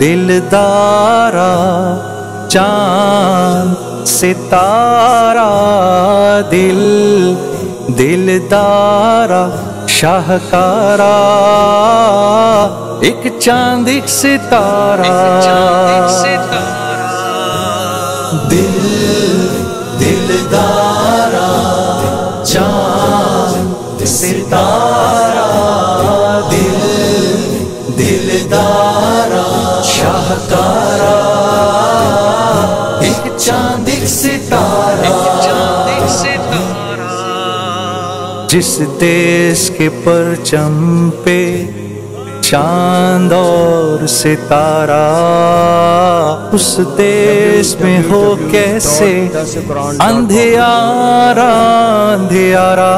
दिलदारा चांद सितारा, दिलदारा शाहकारा, एक चांद एक सितारा, दिलदारा चांद सितारा, दिलदारा शाहकारा, एक चांद एक सितारा। जिस देश के परचम पे चांद और सितारा, उस देश में हो कैसे अंधियारा, अंधियारा,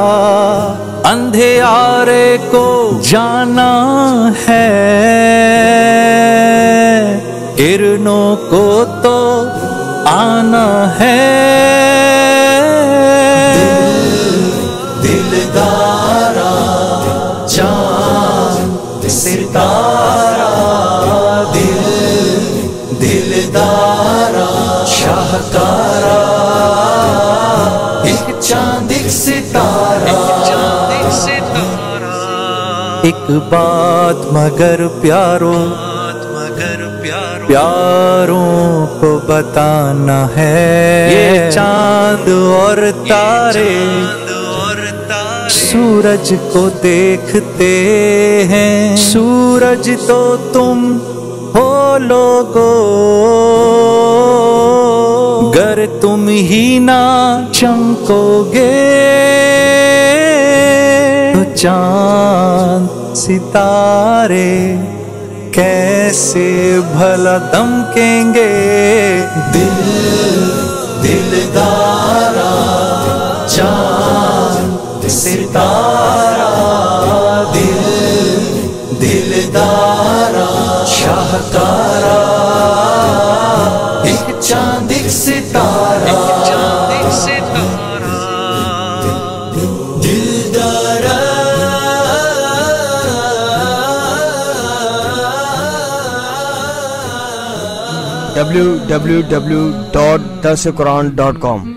अंधियारे को जाना है, किरणों को तो आना है। दिलदारा चांद सितारा, दिलदारा शाहकारा, एक चांद एक सितारा। एक बात मगर प्यारों को बताना है, ये चांद और तारे सूरज को देखते हैं, सूरज तो तुम हो लोगो, गर तुम ही ना चमकोगे तो चांद सितारे कैसे भला दमकेंगे। दिलदारा चांद सितारा, दिलदारा शाहकारा, एक चांद एक सितारा, दिलदारा। www.dasquran.com